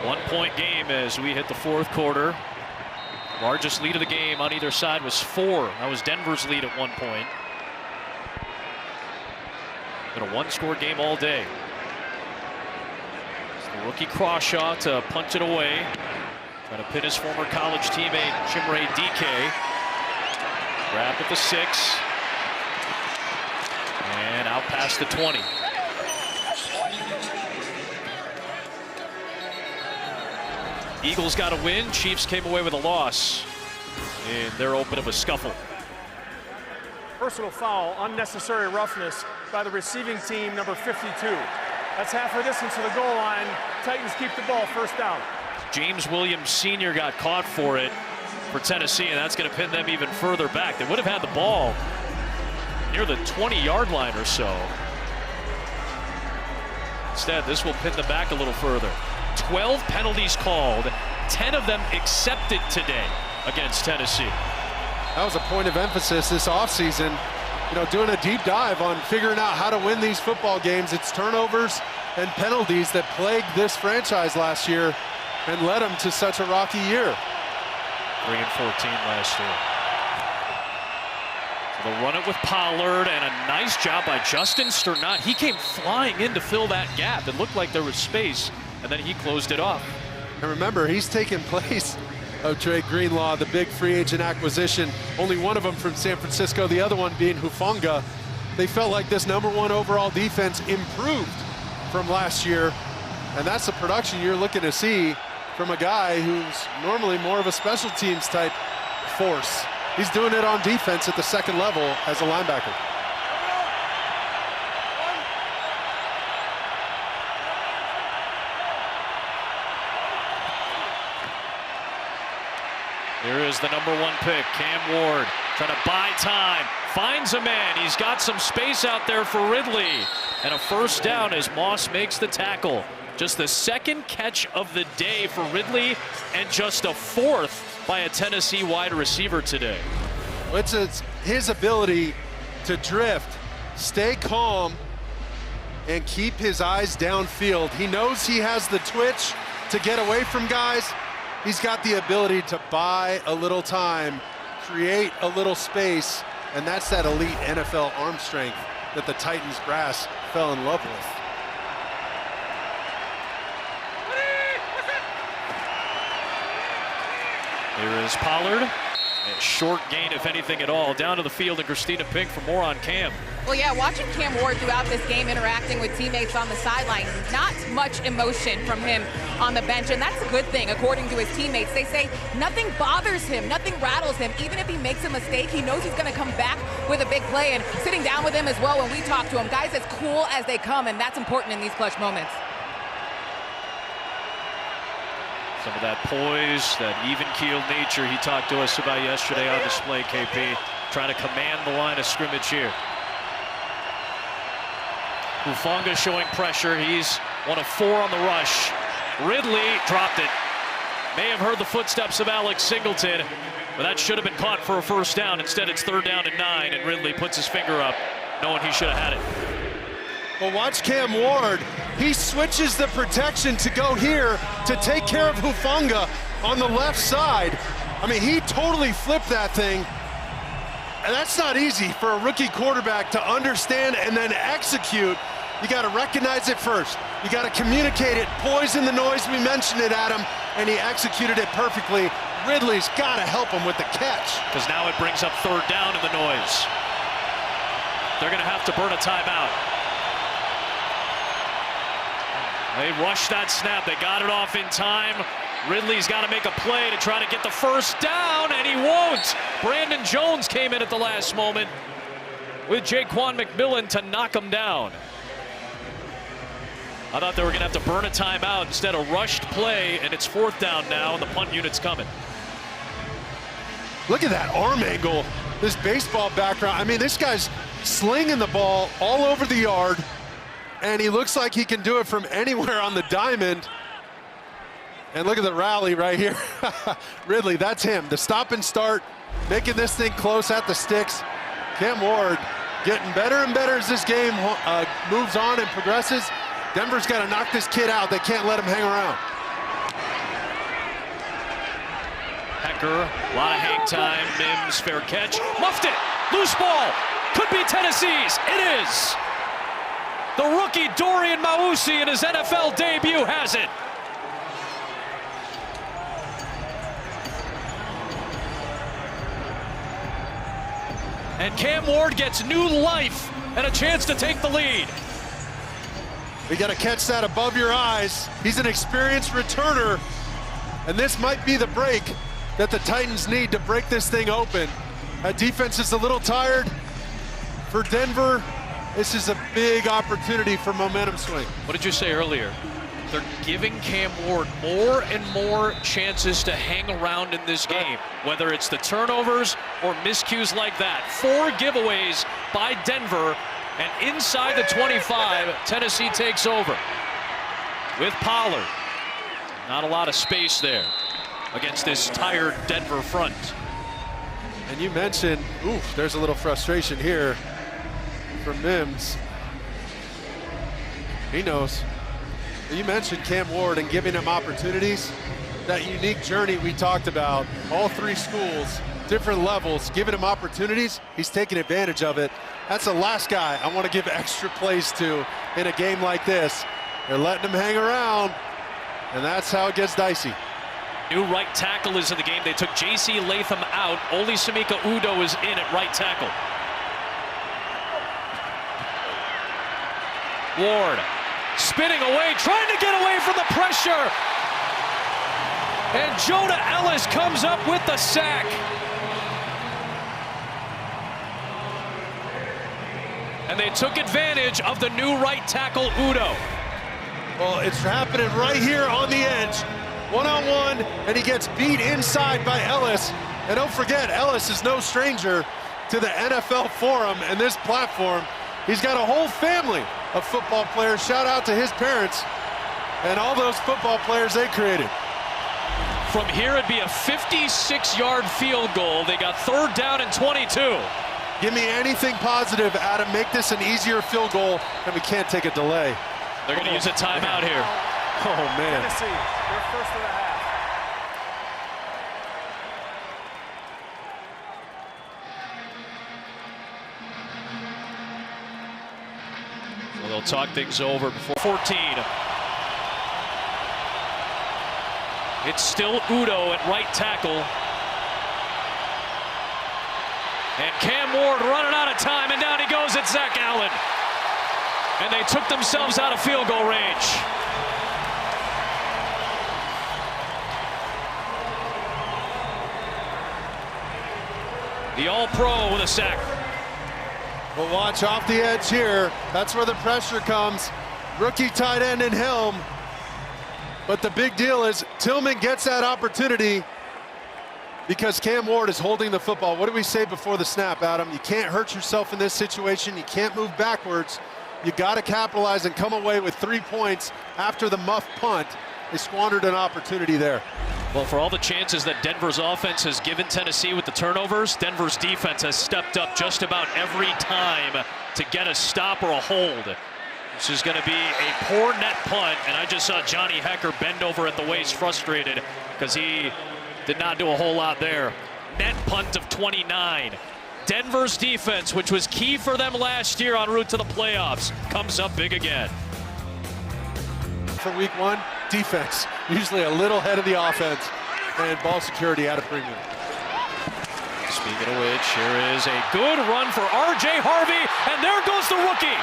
1-point game as we hit the fourth quarter. Largest lead of the game on either side was 4. That was Denver's lead at one point. Been a one-score game all day. It's the rookie Crawshaw to punt it away. Trying to pin his former college teammate Chimere Dike. Grab at the 6. And out past the 20. Eagles got a win. Chiefs came away with a loss in their open of a scuffle. Personal foul, unnecessary roughness by the receiving team, number 52. That's half her distance to the goal line. Titans keep the ball, first down. James Williams Sr. got caught for it for Tennessee, and that's going to pin them even further back. They would have had the ball near the 20-yard line or so. Instead, this will pin them back a little further. 12 penalties called, 10 of them accepted today against Tennessee. That was a point of emphasis this offseason, doing a deep dive on figuring out how to win these football games. It's turnovers and penalties that plagued this franchise last year and led them to such a rocky year. 3 and 14 last year. So they'll run it with Pollard, and a nice job by Justin Sternat. He came flying in to fill that gap. It looked like there was space, and then he closed it off. And remember, he's taken place of Dre Greenlaw, the big free agent acquisition. Only one of them from San Francisco, the other one being Hufanga. They felt like this #1 overall defense improved from last year, and that's the production you're looking to see from a guy who's normally more of a special teams type force. He's doing it on defense at the second level as a linebacker. Here is the #1 pick, Cam Ward, trying to buy time, finds a man. He's got some space out there for Ridley, and a first down as Moss makes the tackle. Just the second catch of the day for Ridley, and just a 4th by a Tennessee wide receiver today. It's his ability to drift, stay calm, and keep his eyes downfield. He knows he has the twitch to get away from guys. He's got the ability to buy a little time, create a little space, and that's that elite NFL arm strength that the Titans brass fell in love with. Here is Pollard. A short gain, if anything at all. Down to the field, and Christina Pink for more on Cam. Well, yeah, watching Cam Ward throughout this game interacting with teammates on the sideline, not much emotion from him on the bench, and that's a good thing, according to his teammates. They say nothing bothers him, nothing rattles him. Even if he makes a mistake, he knows he's going to come back with a big play, and sitting down with him as well when we talk to him. Guys as cool as they come, and that's important in these clutch moments. Some of that poise, that even-keeled nature he talked to us about yesterday on display, KP. Trying to command the line of scrimmage here. Hufanga showing pressure. He's 1 of 4 on the rush. Ridley dropped it. May have heard the footsteps of Alex Singleton, but that should have been caught for a first down. Instead, it's 3rd down and 9, and Ridley puts his finger up, knowing he should have had it. Well, watch Cam Ward. He switches the protection to go here to take care of Hufanga on the left side. I mean, he totally flipped that thing. And that's not easy for a rookie quarterback to understand and then execute. You got to recognize it first. You got to communicate it, poise in the noise. We mentioned it, Adam, and he executed it perfectly. Ridley's got to help him with the catch. Because now it brings up 3rd down in the noise. They're going to have to burn a timeout. They rushed that snap. They got it off in time. Ridley's got to make a play to try to get the first down, and he won't. Brandon Jones came in at the last moment with Jaquan McMillan to knock him down. I thought they were going to have to burn a timeout. Instead, a rushed play, and it's 4th down now, and the punt unit's coming. Look at that arm angle, this baseball background. I mean, this guy's slinging the ball all over the yard, and he looks like he can do it from anywhere on the diamond. And look at the rally right here. Ridley, that's him. The stop and start, making this thing close at the sticks. Cam Ward getting better and better as this game moves on and progresses. Denver's got to knock this kid out. They can't let him hang around. Hecker, a lot of hang time. Mims, fair catch. Muffed it. Loose ball. Could be Tennessee's. It is. The rookie Dorian Mausi in his NFL debut has it. And Cam Ward gets new life and a chance to take the lead. We got to catch that above your eyes. He's an experienced returner, and this might be the break that the Titans need to break this thing open. That defense is a little tired. For Denver, this is a big opportunity for momentum swing. What did you say earlier? They're giving Cam Ward more and more chances to hang around in this game, whether it's the turnovers or miscues like that. 4 giveaways by Denver, and inside the 25, Tennessee takes over with Pollard. Not a lot of space there against this tired Denver front. And you mentioned, there's a little frustration here from Mims. He knows. You mentioned Cam Ward and giving him opportunities. That unique journey we talked about, all 3 schools, different levels, giving him opportunities. He's taking advantage of it. That's the last guy I want to give extra plays to in a game like this. They're letting him hang around, and that's how it gets dicey. New right tackle is in the game. They took J.C. Latham out. Olisamika Udo is in at right tackle. Ward spinning away, trying to get away from the pressure. And Jonah Ellis comes up with the sack. And they took advantage of the new right tackle, Udo. Well, it's happening right here on the edge. One-on-one, and he gets beat inside by Ellis. And don't forget, Ellis is no stranger to the NFL Forum and this platform. He's got a whole family of football players. Shout out to his parents and all those football players they created. From here, it'd be a 56-yard field goal. They got 3rd down and 22. Give me anything positive, Adam. Make this an easier field goal, and we can't take a delay. They're going to use a timeout here. Oh, man. Tennessee, their first of the half. So they'll talk things over before 14. It's still Udo at right tackle. And Cam Ward running out of time, and down he goes at Zach Allen. And they took themselves out of field goal range. The All-Pro with a sack. Well, watch off the edge here. That's where the pressure comes. Rookie tight end in Helm. But the big deal is Tillman gets that opportunity because Cam Ward is holding the football. What did we say before the snap, Adam? You can't hurt yourself in this situation. You can't move backwards. You got to capitalize and come away with 3 points after the muff punt. They squandered an opportunity there. Well, for all the chances that Denver's offense has given Tennessee with the turnovers, Denver's defense has stepped up just about every time to get a stop or a hold. This is going to be a poor net punt, and I just saw Johnny Hecker bend over at the waist frustrated because he did not do a whole lot there. Net punt of 29. Denver's defense, which was key for them last year en route to the playoffs, comes up big again. For week 1, defense, usually a little ahead of the offense, and ball security at a premium. Speaking of which, here is a good run for R.J. Harvey, and there goes the rookie.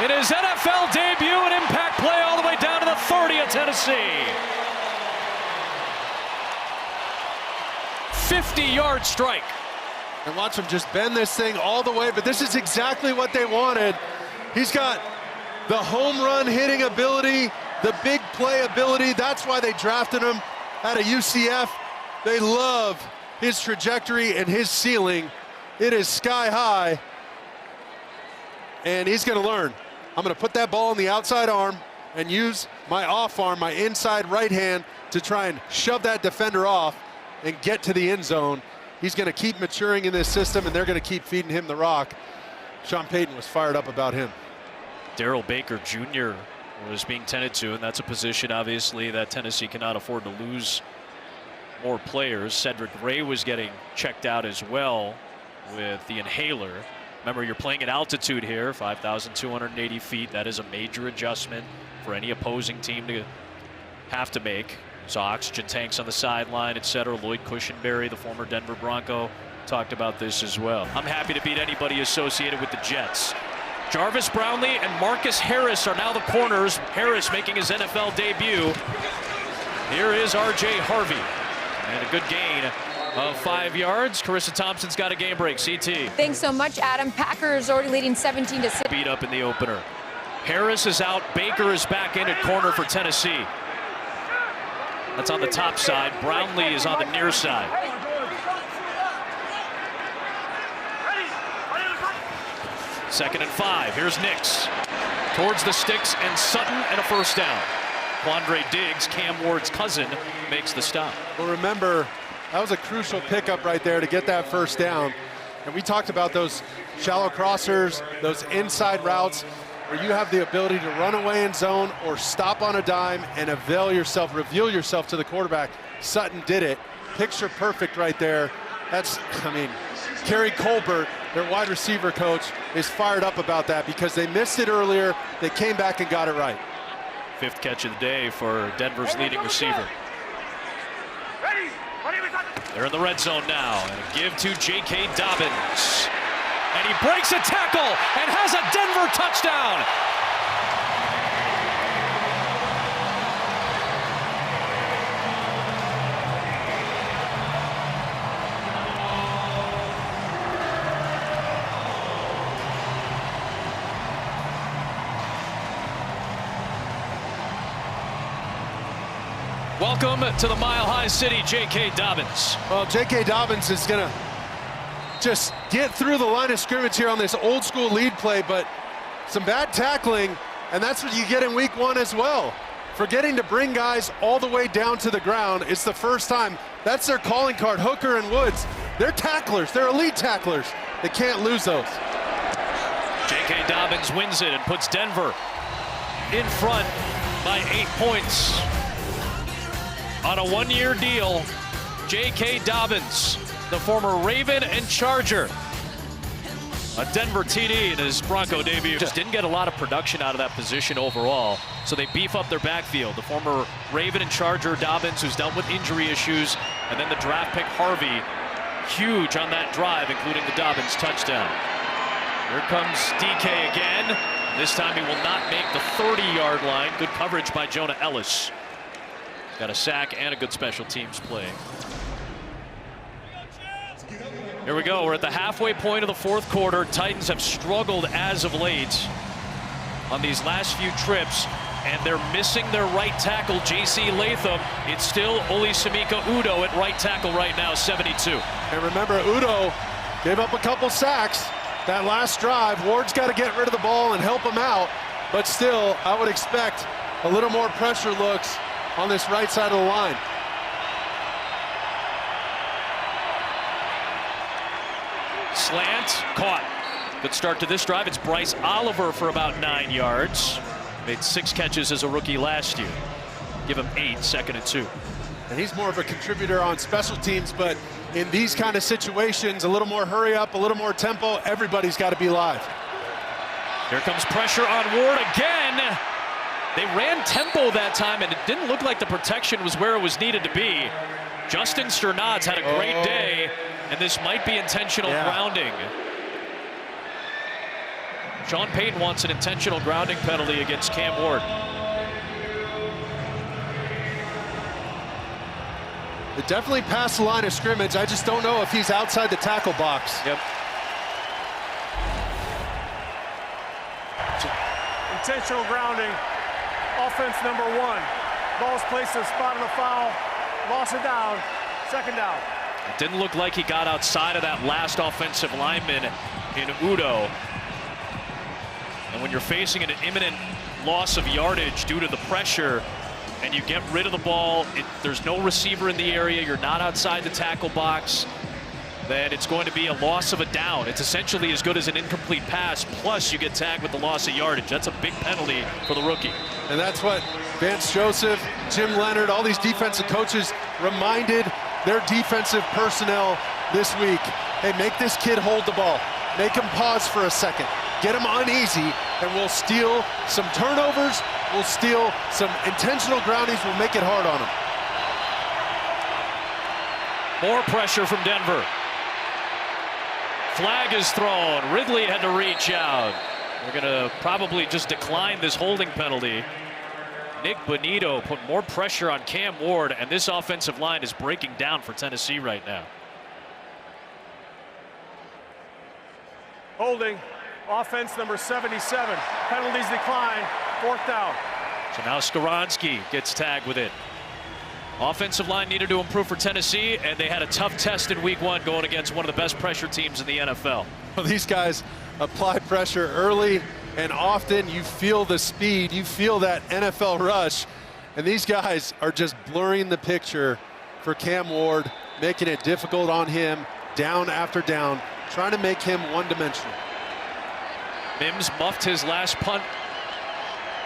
In his NFL debut, an impact play all the way down to the 30 of Tennessee. 50-yard strike. And watch him just bend this thing all the way, but this is exactly what they wanted. He's got the home run hitting ability, the big play ability. That's why they drafted him out of UCF. They love his trajectory and his ceiling. It is sky high. And he's going to learn. I'm going to put that ball on the outside arm and use my off arm, my inside right hand, to try and shove that defender off and get to the end zone. He's going to keep maturing in this system, and they're going to keep feeding him the rock. Sean Payton was fired up about him. Darrell Baker Jr. was being tended to, and that's a position, obviously, that Tennessee cannot afford to lose more players. Cedric Ray was getting checked out as well with the inhaler. Remember, you're playing at altitude here, 5,280 feet. That is a major adjustment for any opposing team to have to make. So oxygen tanks on the sideline, etc. Lloyd Cushenberry, the former Denver Bronco, talked about this as well. I'm happy to beat anybody associated with the Jets. Jarvis Brownlee and Marcus Harris are now the corners. Harris making his NFL debut. Here is R.J. Harvey. And a good gain of 5 yards. Carissa Thompson's got a game break. CT. Thanks so much, Adam. Packers already leading 17-6. Beat up in the opener. Harris is out. Baker is back in at corner for Tennessee. That's on the top side. Brownlee is on the near side. Second and 5. Here's Nix. Towards the sticks and Sutton, and a first down. Quandre Diggs, Cam Ward's cousin, makes the stop. Well, remember, that was a crucial pickup right there to get that first down. And we talked about those shallow crossers, those inside routes where you have the ability to run away in zone or stop on a dime and reveal yourself to the quarterback. Sutton did it. Picture perfect right there. That's, I mean, Kerry Colbert, their wide receiver coach, is fired up about that because they missed it earlier. They came back and got it right. 5th catch of the day for Denver's leading receiver. They're in the red zone now, and a give to J.K. Dobbins. And he breaks a tackle and has a Denver touchdown. Welcome to the Mile High City, J.K. Dobbins. Well, J.K. Dobbins is going to just get through the line of scrimmage here on this old school lead play, but some bad tackling, and that's what you get in week 1 as well. Forgetting to bring guys all the way down to the ground. It's the first time. That's their calling card, Hooker and Woods. They're tacklers. They're elite tacklers. They can't lose those. J.K. Dobbins wins it and puts Denver in front by 8 points. On a 1-year deal, J.K. Dobbins, the former Raven and Charger, a Denver TD in his Bronco debut. Just didn't get a lot of production out of that position overall, so they beef up their backfield. The former Raven and Charger Dobbins, who's dealt with injury issues, and then the draft pick Harvey, huge on that drive, including the Dobbins touchdown. Here comes DK again. This time he will not make the 30-yard line. Good coverage by Jonah Ellis. Got a sack and a good special teams play. Here we go. We're at the halfway point of the 4th quarter. Titans have struggled as of late on these last few trips, and they're missing their right tackle, J.C. Latham. It's still Olisamika Udoh at right tackle right now, 72. And remember, Udoh gave up a couple sacks that last drive. Ward's got to get rid of the ball and help him out, but still, I would expect a little more pressure looks on this right side of the line. Slant, caught. Good start to this drive. It's Bryce Oliver for about 9 yards. Made 6 catches as a rookie last year. Give him 8, 2nd and 2. And he's more of a contributor on special teams, but in these kind of situations, a little more hurry up, a little more tempo, everybody's got to be live. Here comes pressure on Ward again. They ran tempo that time, and it didn't look like the protection was where it was needed to be. Justin Sternad's had a great day, and this might be intentional grounding. Sean Payton wants an intentional grounding penalty against Cam Ward. It definitely passed the line of scrimmage. I just don't know if he's outside the tackle box. Yep. Intentional grounding. Offense number 1. Ball's placed in a spot on the foul. Loss of down. 2nd down. It didn't look like he got outside of that last offensive lineman in Udoh. And when you're facing an imminent loss of yardage due to the pressure, and you get rid of the ball, there's no receiver in the area, you're not outside the tackle box, then it's going to be a loss of a down. It's essentially as good as an incomplete pass, plus you get tagged with the loss of yardage. That's a big penalty for the rookie. And that's what Vance Joseph, Jim Leonard, all these defensive coaches reminded their defensive personnel this week. Hey, make this kid hold the ball. Make him pause for a second. Get him uneasy, and we'll steal some turnovers. We'll steal some intentional groundings. We'll make it hard on him. More pressure from Denver. Flag is thrown. Ridley had to reach out. They're going to probably just decline this holding penalty. Nick Bonito put more pressure on Cam Ward, and this offensive line is breaking down for Tennessee right now. Holding. Offense number 77. Penalties decline. 4th down. So now Skoronski gets tagged with it. Offensive line needed to improve for Tennessee, and they had a tough test in week 1 going against one of the best pressure teams in the NFL. Well, these guys apply pressure early and often. You feel the speed, you feel that NFL rush, and these guys are just blurring the picture for Cam Ward, making it difficult on him, down after down, trying to make him one-dimensional. Mims muffed his last punt,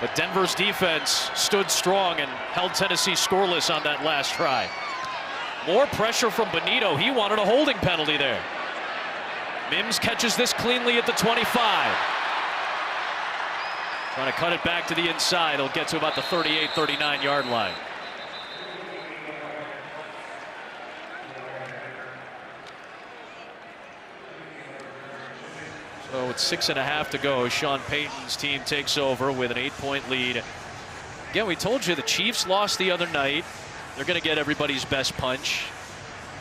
but Denver's defense stood strong and held Tennessee scoreless on that last try. More pressure from Bonito. He wanted a holding penalty there. Mims catches this cleanly at the 25. Trying to cut it back to the inside. He'll get to about the 38, 39-yard line. So with 6.5 to go, Sean Payton's team takes over with an 8-point lead. Again, we told you the Chiefs lost the other night. They're going to get everybody's best punch.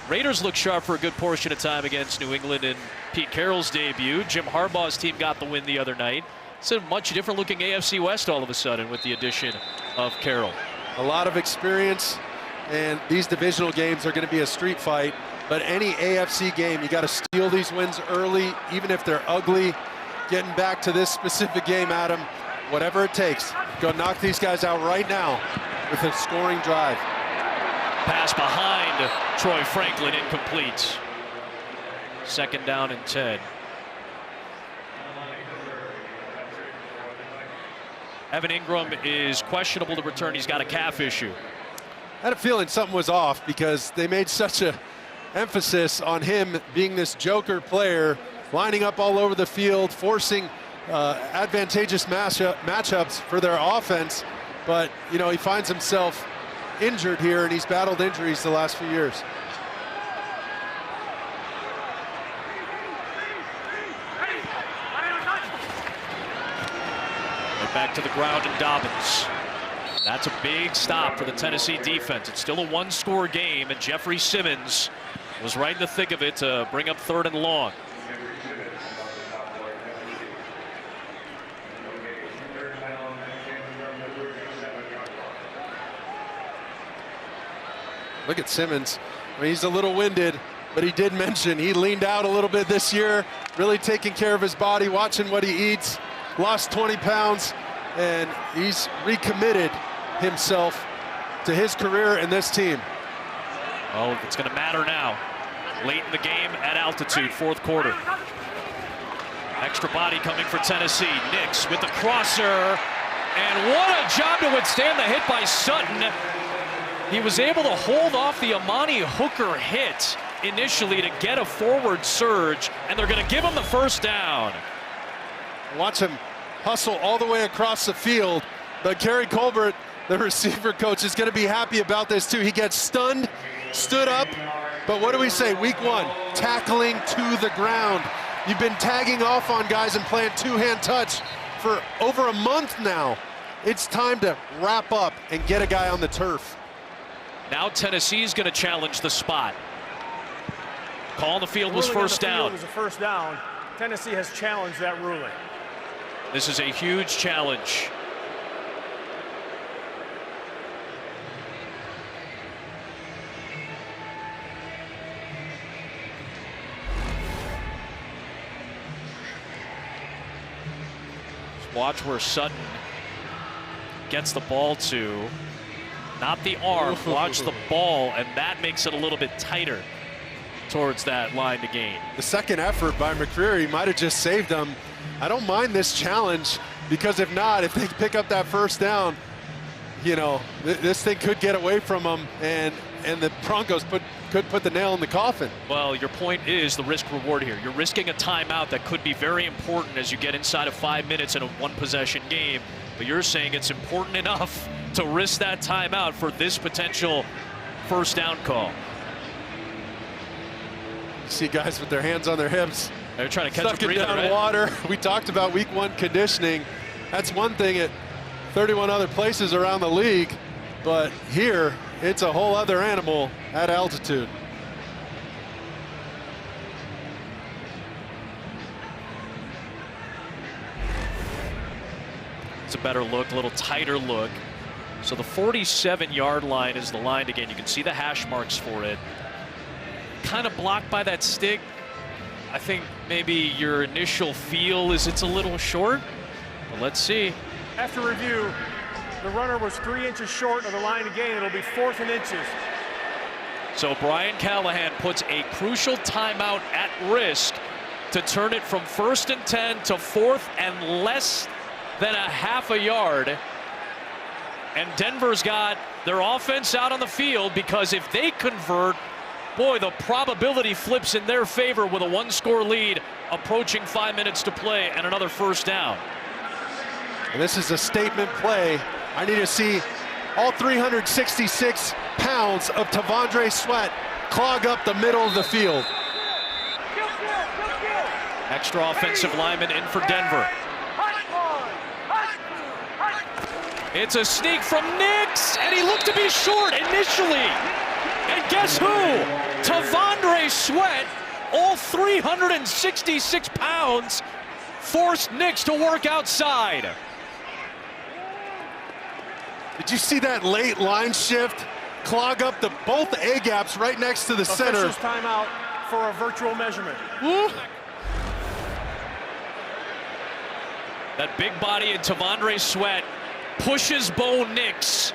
Raiders look sharp for a good portion of time against New England in Pete Carroll's debut. Jim Harbaugh's team got the win the other night. It's a much different looking AFC West all of a sudden with the addition of Carroll. A lot of experience, and these divisional games are going to be a street fight. But any AFC game, you got to steal these wins early, even if they're ugly. Getting back to this specific game, Adam, whatever it takes, go knock these guys out right now with a scoring drive. Pass behind Troy Franklin, incomplete. 2nd down and 10. Evan Ingram is questionable to return. He's got a calf issue. I had a feeling something was off because they made such a emphasis on him being this joker player, lining up all over the field, forcing advantageous matchups for their offense. But, you know, he finds himself injured here, and he's battled injuries the last few years. Right back to the ground, and Dobbins. That's a big stop for the Tennessee defense. It's still a 1-score game, and Jeffrey Simmons was right in the thick of it to bring up 3rd and long. Look at Simmons. I mean, he's a little winded, but he did mention he leaned out a little bit this year, really taking care of his body, watching what he eats, lost 20 pounds, and he's recommitted himself to his career and this team. Oh, it's going to matter now. Late in the game at altitude, 4th quarter. Extra body coming for Tennessee. Nix with the crosser. And what a job to withstand the hit by Sutton. He was able to hold off the Amani Hooker hit initially to get a forward surge, and they're going to give him the 1st down. Watch him hustle all the way across the field. But Gary Colbert, the receiver coach, is going to be happy about this too. He gets stunned, stood up, but what do we say? Week 1, tackling to the ground. You've been tagging off on guys and playing 2-hand touch for over a month now. It's time to wrap up and get a guy on the turf. Now Tennessee's going to challenge the spot. Call on the field was 1st down. It was a 1st down. Tennessee has challenged that ruling. This is a huge challenge. Just watch where Sutton gets the ball to. Not the arm, watch the ball, and that makes it a little bit tighter towards that line to gain. The second effort by McCreary might have just saved them. I don't mind this challenge, because if not, if they pick up that 1st down, you know, this thing could get away from them, and the Broncos could put the nail in the coffin. Well, your point is the risk reward here. You're risking a timeout that could be very important as you get inside of 5 minutes in a one-possession game, but you're saying it's important enough to risk that timeout for this potential first down call. You see guys with their hands on their hips. They're trying to catch a breather, down right? water. We talked about week 1 conditioning. That's one thing at 31 other places around the league, but here it's a whole other animal at altitude. It's a better look, a little tighter look. So the 47-yard line is the line again. You can see the hash marks for it. Kind of blocked by that stick. I think maybe your initial feel is it's a little short, but let's see. After review, the runner was 3 inches short of the line of gain. It'll be 4th and inches. So Brian Callahan puts a crucial timeout at risk to turn it from 1st and 10 to 4th and less than a half a yard. And Denver's got their offense out on the field, because if they convert, boy, the probability flips in their favor with a 1-score lead approaching 5 minutes to play and another first down. And this is a statement play. I need to see all 366 pounds of T'Vondre Sweat clog up the middle of the field. Extra offensive lineman in for Denver. It's a sneak from Nix, and he looked to be short initially. And guess who? T'Vondre Sweat, all 366 pounds, forced Nix to work outside. Did you see that late line shift clog up both A gaps right next to the center? Officials timeout for a virtual measurement. Woo. That big body in T'Vondre Sweat pushes Bo Nix.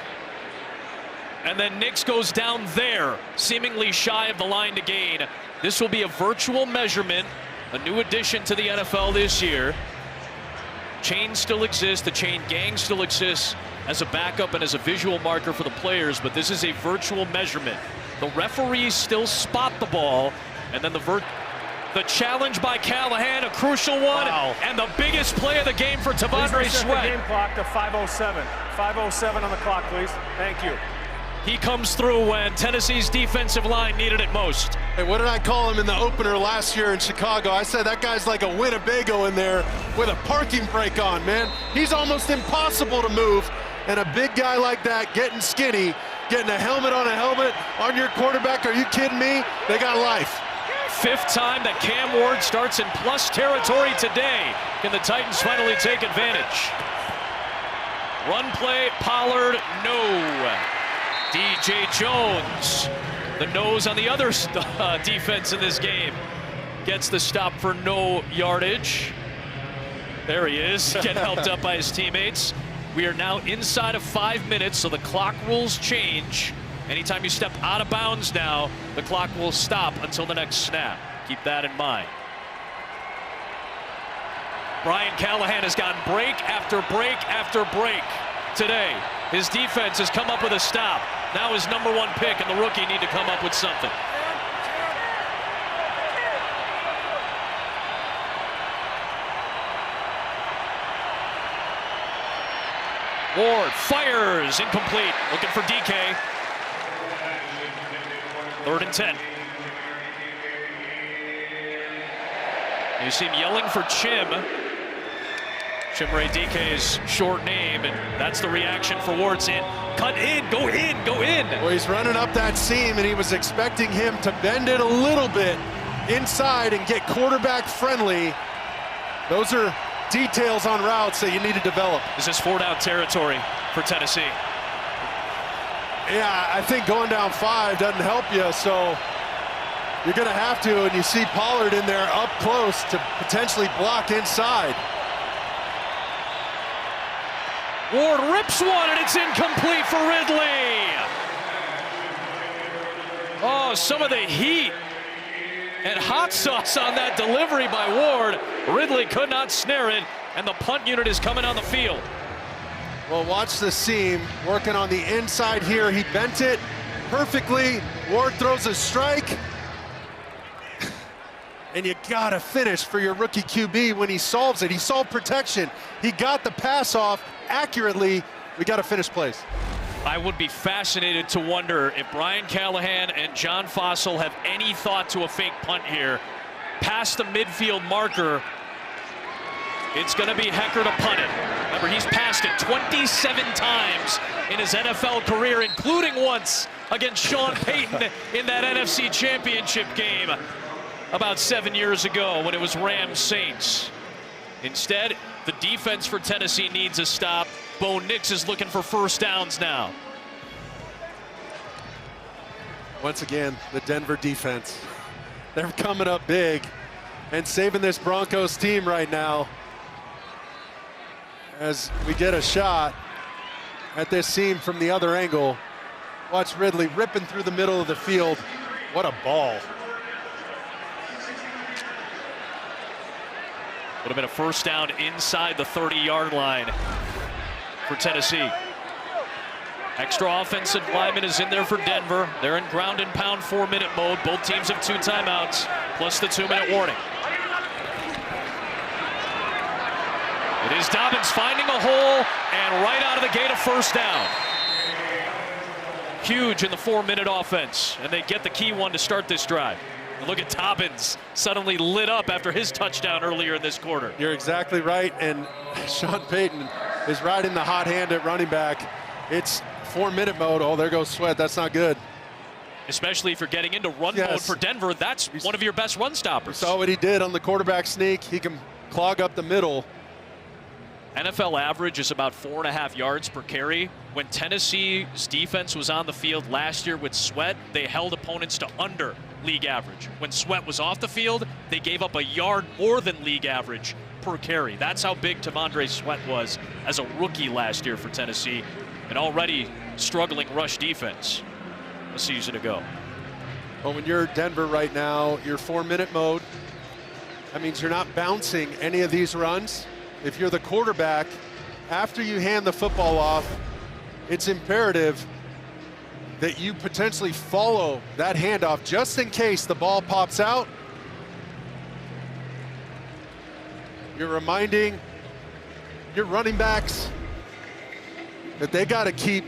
And then Nix goes down there, seemingly shy of the line to gain. This will be a virtual measurement, a new addition to the NFL this year. Chains still exist, the chain gang still exists as a backup and as a visual marker for the players, but this is a virtual measurement. The referees still spot the ball, and then the challenge by Callahan, a crucial one, wow, and the biggest play of the game for T'Vondre Sweat. The game clock to 5:07. 5:07 on the clock, please. Thank you. He comes through when Tennessee's defensive line needed it most. Hey, what did I call him in the opener last year in Chicago? I said that guy's like a Winnebago in there with a parking brake on, man. He's almost impossible to move, and a big guy like that getting skinny, getting a helmet on your quarterback, are you kidding me? They got life. 5th time that Cam Ward starts in plus territory today. Can the Titans finally take advantage? Run play, Pollard, no. DJ Jones, the nose on the other defense in this game, gets the stop for no yardage. There he is, getting helped up by his teammates. We are now inside of 5 minutes, so the clock rules change. Anytime you step out of bounds now, the clock will stop until the next snap. Keep that in mind. Brian Callahan has gotten break after break after break today. His defense has come up with a stop. Now his #1 pick and the rookie need to come up with something. Ward fires, incomplete. Looking for DK. 3rd and 10. You see him yelling for Chim. Chimere DK's short name, and that's the reaction for Ward, saying, cut in, go in, go in. Well, he's running up that seam, and he was expecting him to bend it a little bit inside and get quarterback friendly. Those are details on routes that you need to develop. This is 4-down territory for Tennessee. Yeah, I think going down 5 doesn't help you, so you're going to have to, and you see Pollard in there up close to potentially block inside. Ward rips one, and it's incomplete for Ridley. Oh, some of the heat and hot sauce on that delivery by Ward. Ridley could not snare it, and the punt unit is coming on the field. Well, watch the seam, working on the inside here. He bent it perfectly. Ward throws a strike. And you gotta finish for your rookie QB when he solves it. He solved protection. He got the pass off accurately. We gotta finish plays. I would be fascinated to wonder if Brian Callahan and John Fossil have any thought to a fake punt here. Past the midfield marker, it's going to be Hecker to punt it. Remember, he's passed it 27 times in his NFL career, including once against Sean Payton in that NFC Championship game about 7 years ago when it was Rams-Saints. Instead, the defense for Tennessee needs a stop. Bo Nix is looking for first downs now. Once again, the Denver defense. They're coming up big and saving this Broncos team right now. As we get a shot at this seam from the other angle. Watch Ridley ripping through the middle of the field. What a ball. Would have been a first down inside the 30-yard line for Tennessee. Extra offensive lineman is in there for Denver. They're in ground and pound 4-minute mode. Both teams have 2 timeouts, plus the 2-minute warning. It is Dobbins finding a hole, and right out of the gate, a first down. Huge in the 4-minute offense, and they get the key one to start this drive. And look at Dobbins suddenly lit up after his touchdown earlier in this quarter. You're exactly right, and Sean Payton is riding the hot hand at running back. It's 4-minute mode. Oh, there goes Sweat. That's not good. Especially if you're getting into run mode for Denver, that's one of your best run stoppers. Saw what he did on the quarterback sneak. He can clog up the middle. NFL average is about 4.5 yards per carry. When Tennessee's defense was on the field last year with Sweat, they held opponents to under league average. When Sweat was off the field, they gave up a yard more than league average per carry. That's how big T'Vondre Sweat was as a rookie last year for Tennessee, and already struggling rush defense a season ago. Well, when you're Denver right now, you're 4-minute mode. That means you're not bouncing any of these runs. If you're the quarterback, after you hand the football off, it's imperative that you potentially follow that handoff just in case the ball pops out. You're reminding your running backs that they got to keep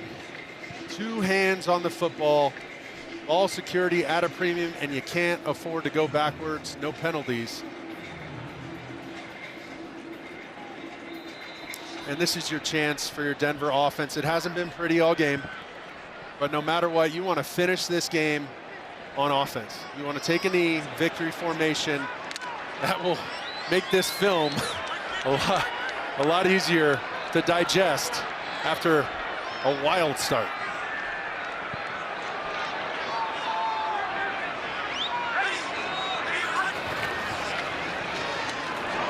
2 hands on the football, ball security at a premium, and you can't afford to go backwards, no penalties. And this is your chance for your Denver offense. It hasn't been pretty all game, but no matter what, you want to finish this game on offense. You want to take a knee, victory formation. That will make this film a lot easier to digest after a wild start.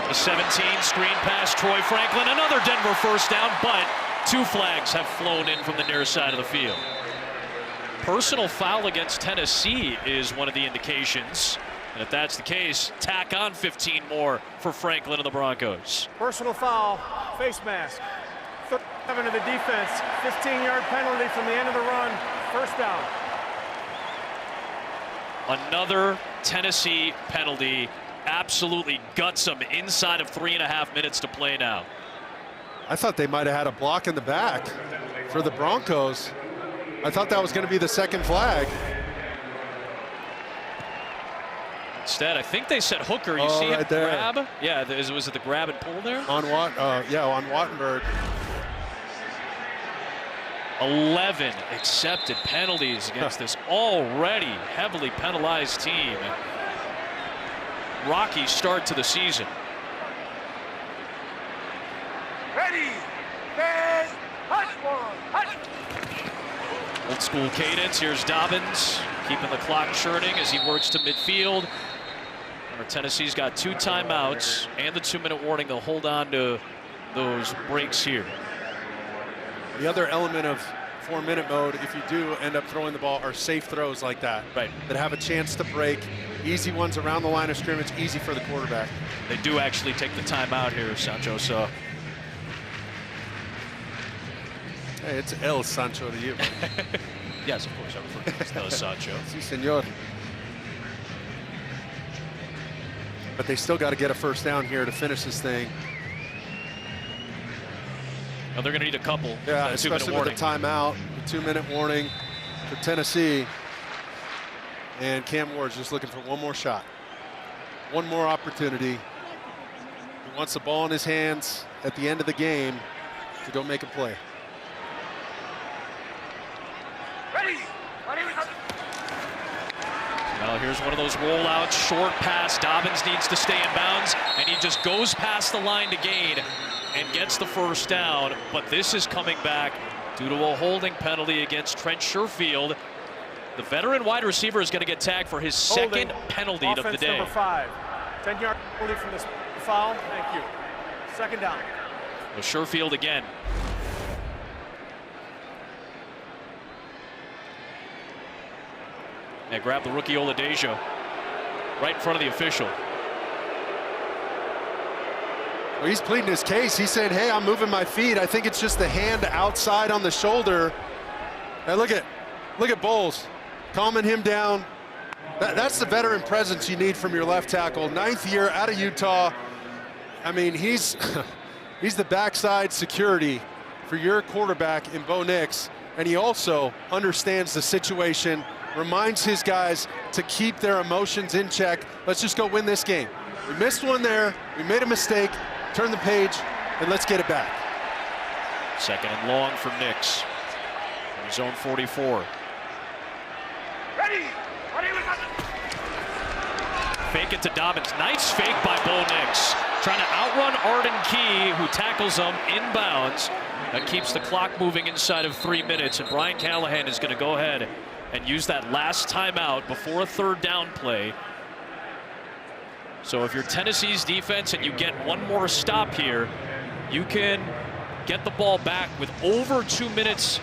The 17 screen pass, Troy Franklin, another Denver first down, but 2 flags have flown in from the near side of the field. Personal foul against Tennessee is one of the indications. And if that's the case, tack on 15 more for Franklin and the Broncos. Personal foul, face mask. 37 to the defense, 15-yard penalty from the end of the run, first down. Another Tennessee penalty. Absolutely guts them inside of 3.5 minutes to play now. I thought they might have had a block in the back for the Broncos. I thought that was going to be the second flag. Instead, I think they said Hooker. You see right him there. grab? Yeah, was it the grab and pull there? On on Wattenberg. 11 accepted penalties against this already heavily penalized team. Rocky start to the season. Ready, set, hot one, hot. Old school cadence. Here's Dobbins keeping the clock churning as he works to midfield. Tennessee's got 2 timeouts and the 2-minute warning. They'll hold on to those breaks here. The other element of 4-minute mode, if you do end up throwing the ball, are safe throws like that. Right. That have a chance to break. Easy ones around the line of scrimmage, easy for the quarterback. They do actually take the timeout here, Sancho. So Hey, it's El Sancho to you. Yes, of course, I refer to him as Sancho. Si, senor. But they still got to get a first down here to finish this thing. Now they're going to need a couple. Yeah, A especially 2-minute with the timeout, the 2-minute warning for Tennessee. And Cam Ward's just looking for one more shot. One more opportunity. He wants the ball in his hands at the end of the game to go make a play. Well, here's one of those rollouts, short pass. Dobbins needs to stay in bounds, and he just goes past the line to gain and gets the first down. But this is coming back due to a holding penalty against Trent Sherfield. The veteran wide receiver is going to get tagged for his second penalty of the day. Number 5. 10-yard penalty from this foul. Thank you. Second down. Well, Sherfield again. And grab the rookie Oladejo right in front of the official. Well, he's pleading his case. He's saying, hey, I'm moving my feet. I think it's just the hand outside on the shoulder. And look at Bowles calming him down. That's the veteran presence you need from your left tackle. 9th year out of Utah. I mean, he's the backside security for your quarterback in Bo Nix. And he also understands the situation, reminds his guys to keep their emotions in check. Let's just go win this game. We missed one there. We made a mistake. Turn the page, and let's get it back. Second and long for Nix. In zone 44. Ready. Fake it to Dobbins. Nice fake by Bo Nix. Trying to outrun Arden Key, who tackles him inbounds. That keeps the clock moving inside of 3 minutes, and Brian Callahan is going to go ahead and use that last timeout before a third down play. So if you're Tennessee's defense and you get one more stop here, you can get the ball back with over 2 minutes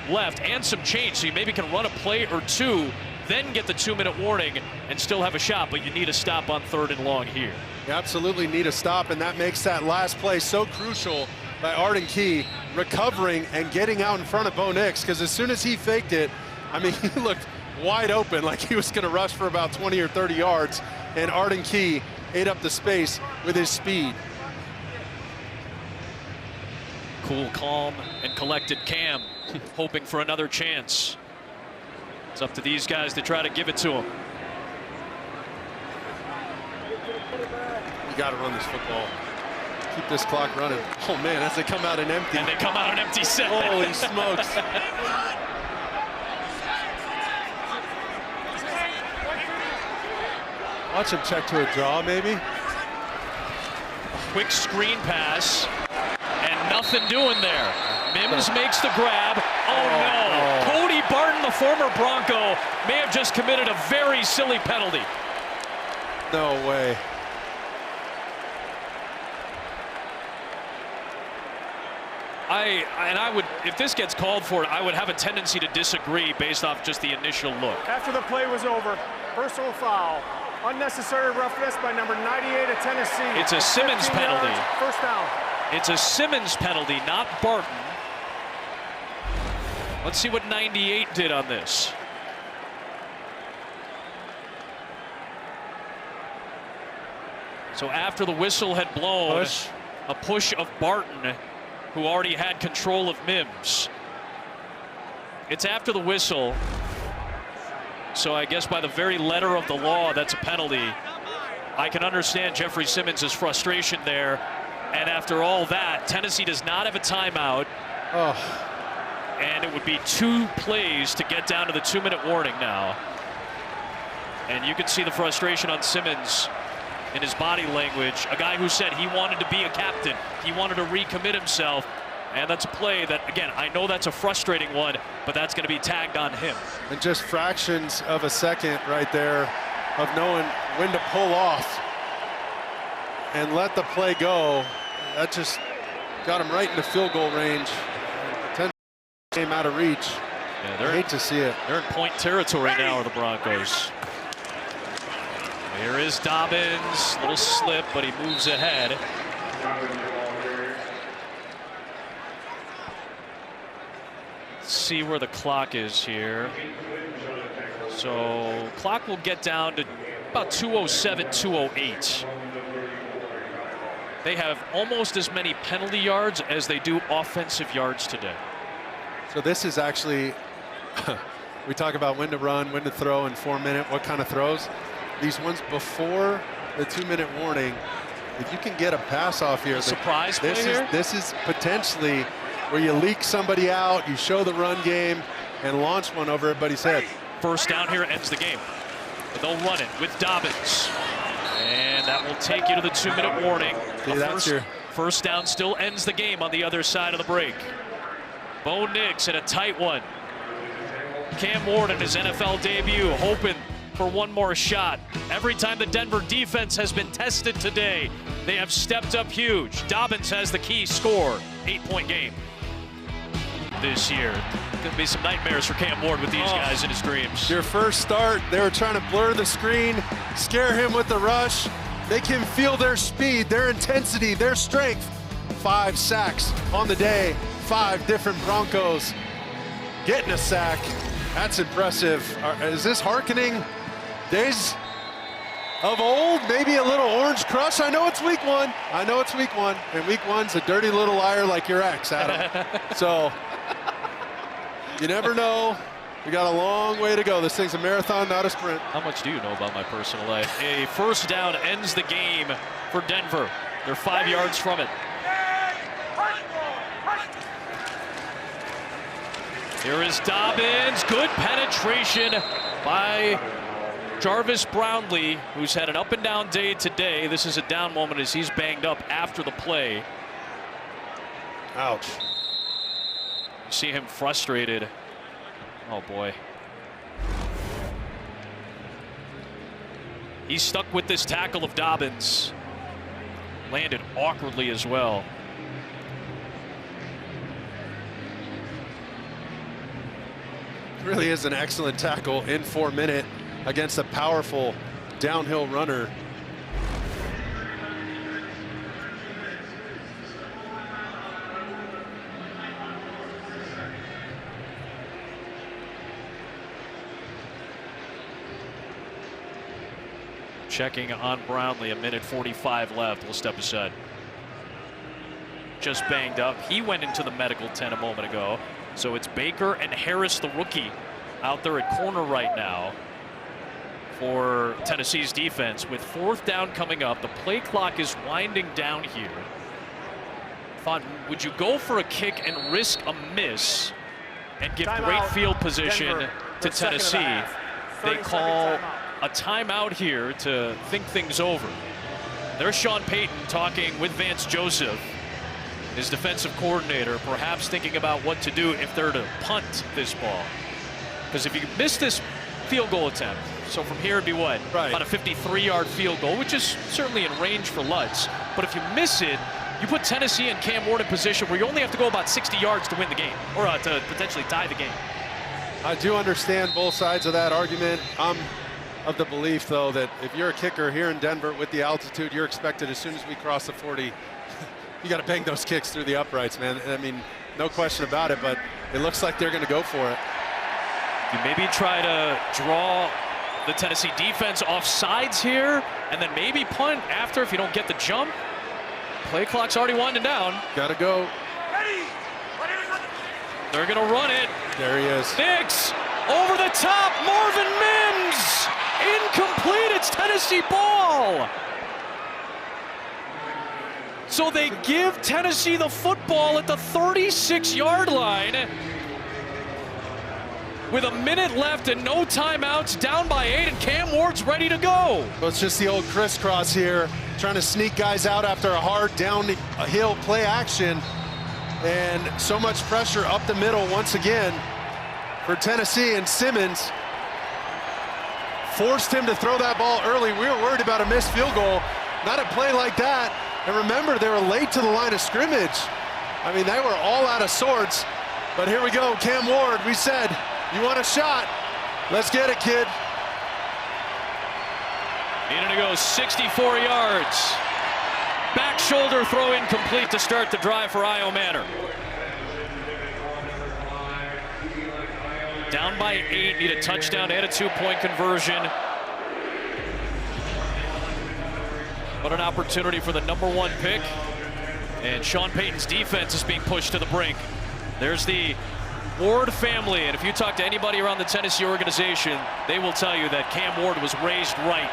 left and some change, so you maybe can run a play or two, then get the 2-minute warning and still have a shot, but you need a stop on third and long here. You absolutely need a stop, and that makes that last play so crucial by Arden Key recovering and getting out in front of Bo Nix, because as soon as he faked it, I mean, he looked wide open, like he was going to rush for about 20 or 30 yards, and Arden Key ate up the space with his speed. Cool, calm, and collected Cam, hoping for another chance. It's up to these guys to try to give it to him. You got to run this football. Keep this clock running. Oh, man, as they come out an empty. And they come out an empty set. Holy smokes. Watch him check to a draw, maybe. Quick screen pass, and nothing doing there. Mims makes the grab. Oh no! Cody Barton, the former Bronco, may have just committed a very silly penalty. No way. I would, if this gets called for, I would have a tendency to disagree based off just the initial look. After the play was over, personal foul. Unnecessary roughness by number 98 of Tennessee. It's a Simmons penalty. First down. It's a Simmons penalty, not Barton. Let's see what 98 did on this. So after the whistle had blown, a push of Barton, who already had control of Mims. It's after the whistle. So I guess by the very letter of the law, that's a penalty. I can understand Jeffrey Simmons' frustration there. And after all that, Tennessee does not have a timeout. And it would be 2 plays to get down to the 2-minute warning now. And you can see the frustration on Simmons in his body language. A guy who said he wanted to be a captain. He wanted to recommit himself. And that's a play that, again, I know that's a frustrating one, but that's going to be tagged on him. And just fractions of a second right there of knowing when to pull off and let the play go. That just got him right into field goal range. 10 came out of reach. Yeah, I hate to see it. They're in point territory now, are the Broncos. Here is Dobbins, little slip, but he moves ahead. see where the clock is here. So clock will get down to about 2:07, 2:08. They have almost as many penalty yards as they do offensive yards today. So this is actually, we talk about when to run, when to throw in 4 minute, what kind of throws. These ones before the 2-minute warning, if you can get a pass off here. Surprise play here? This is potentially where you leak somebody out, you show the run game, and launch one over everybody's head. First down here ends the game. But they'll run it with Dobbins. And that will take you to the 2-minute warning. First down still ends the game on the other side of the break. Bo Nix in a tight one. Cam Ward in his NFL debut, hoping for one more shot. Every time the Denver defense has been tested today, they have stepped up huge. Dobbins has the key score, 8-point game this year. Gonna be some nightmares for Cam Ward with these guys in his dreams. Your first start, they were trying to blur the screen, scare him with the rush, make him feel their speed, their intensity, their strength. 5 sacks on the day, 5 different Broncos getting a sack. That's impressive. Is this hearkening days of old? Maybe a little Orange Crush? I know it's week 1. I know it's week 1. And week 1's a dirty little liar like your ex, Adam. So you never know. We got a long way to go. This thing's a marathon, not a sprint. How much do you know about my personal life? A first down ends the game for Denver. They're 5 yards from it. Here is Dobbins. Good penetration by Jarvis Brownlee, who's had an up and down day today. This is a down moment as he's banged up after the play. Ouch. You see him frustrated. Oh boy. He's stuck with this tackle of Dobbins. Landed awkwardly as well. Really is an excellent tackle in 4 minutes against a powerful downhill runner. Checking on Brownlee, 1:45 left. We'll step aside. Just banged up. He went into the medical tent a moment ago. So it's Baker and Harris, the rookie, out there at corner right now for Tennessee's defense. With 4th down coming up, the play clock is winding down here. Thought, would you go for a kick and risk a miss and give great field position to Tennessee? They call a timeout here to think things over. There's Sean Payton talking with Vance Joseph, his defensive coordinator, perhaps thinking about what to do if they're to punt this ball. Because if you miss this field goal attempt, so from here it'd be what? Right. About a 53-yard field goal, which is certainly in range for Lutz. But if you miss it, you put Tennessee and Cam Ward in position where you only have to go about 60 yards to win the game, or to potentially tie the game. I do understand both sides of that argument. I'm of the belief, though, that if you're a kicker here in Denver with the altitude, you're expected as soon as we cross the 40, you got to bang those kicks through the uprights, man. I mean, no question about it, but it looks like they're going to go for it. You maybe try to draw the Tennessee defense off sides here, and then maybe punt after if you don't get the jump. Play clock's already winding down. Got to go. They're going to run it. There he is. Nix over the top. Marvin Mims. Incomplete. It's Tennessee ball. So they give Tennessee the football at the 36-yard line with a minute left and no timeouts, down by 8, and Cam Ward's ready to go. Well, it's just the old crisscross here, trying to sneak guys out after a hard downhill play action, and so much pressure up the middle once again for Tennessee, and Simmons forced him to throw that ball early. We were worried about a missed field goal, not a play like that. And remember, they were late to the line of scrimmage. I mean, they were all out of sorts. But here we go, Cam Ward. We said, you want a shot? Let's get it, kid. Needing to go 64 yards. Back shoulder throw incomplete to start the drive for Io Manor. Down by 8, need a touchdown and a 2-point conversion. What an opportunity for the #1 pick. And Sean Payton's defense is being pushed to the brink. There's the Ward family, and if you talk to anybody around the Tennessee organization, they will tell you that Cam Ward was raised right.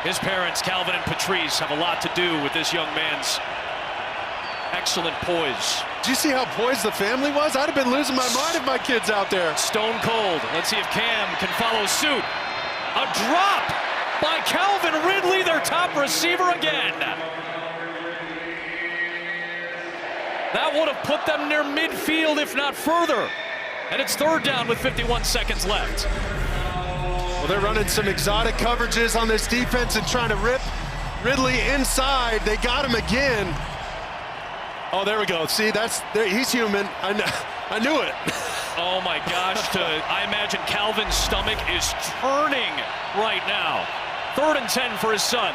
His parents, Calvin and Patrice, have a lot to do with this young man's excellent poise. Did you see how poised the family was? I'd have been losing my mind if my kid's out there. Stone cold. Let's see if Cam can follow suit. A drop by Calvin Ridley, their top receiver again. That would have put them near midfield, if not further. And it's 3rd down with 51 seconds left. Well, they're running some exotic coverages on this defense and trying to rip Ridley inside. They got him again. Oh, there we go. See, he's human. I knew it. Oh my gosh, I imagine Calvin's stomach is turning right now. 3rd and 10 for his son.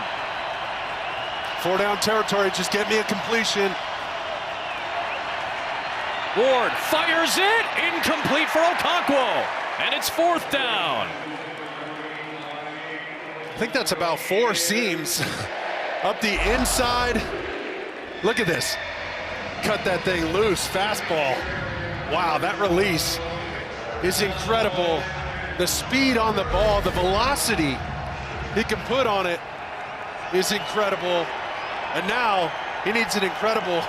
4-down territory, just get me a completion. Ward fires it, incomplete for Okonkwo, and it's 4th down. I think that's about 4 seams up the inside. Look at this. Cut that thing loose, fastball. Wow, that release is incredible. The speed on the ball, the velocity he can put on it is incredible. And now he needs an incredible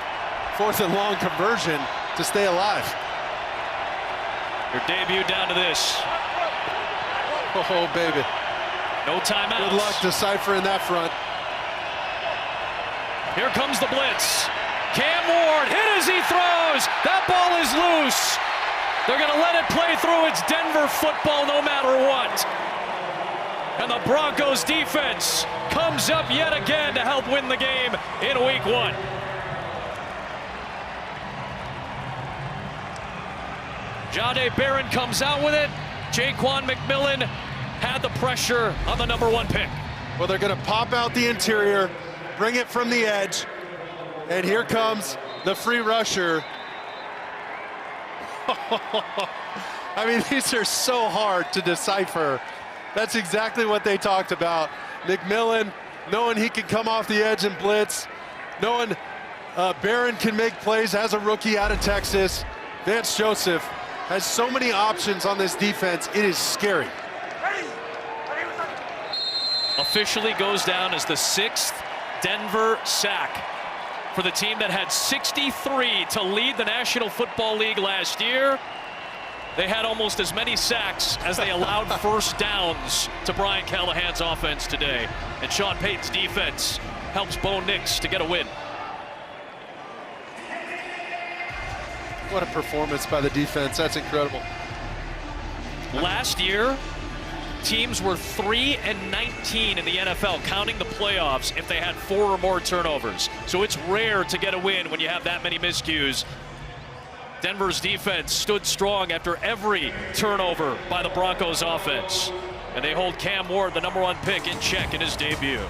4th and long conversion to stay alive. Your debut down to this. Oh, baby. No timeouts. Good luck deciphering that front. Here comes the blitz. Cam Ward hit as he throws. That ball is loose. They're going to let it play through. It's Denver football no matter what. And the Broncos defense comes up yet again to help win the game in week 1. Jahdae Barron comes out with it. Jaquan McMillan had the pressure on the #1 pick. Well, they're going to pop out the interior, bring it from the edge, and here comes the free rusher. I mean, these are so hard to decipher. That's exactly what they talked about. McMillan, knowing he can come off the edge and blitz, knowing Barron can make plays as a rookie out of Texas. Vance Joseph has so many options on this defense, it is scary. Officially goes down as the 6th Denver sack for the team that had 63 to lead the National Football League last year. They had almost as many sacks as they allowed first downs to Brian Callahan's offense today. And Sean Payton's defense helps Bo Nix to get a win. What a performance by the defense. That's incredible. Last year, teams were 3-19 in the NFL, counting the playoffs, if they had 4 or more turnovers. So it's rare to get a win when you have that many miscues. Denver's defense stood strong after every turnover by the Broncos offense. And they hold Cam Ward, the #1 pick, in check in his debut.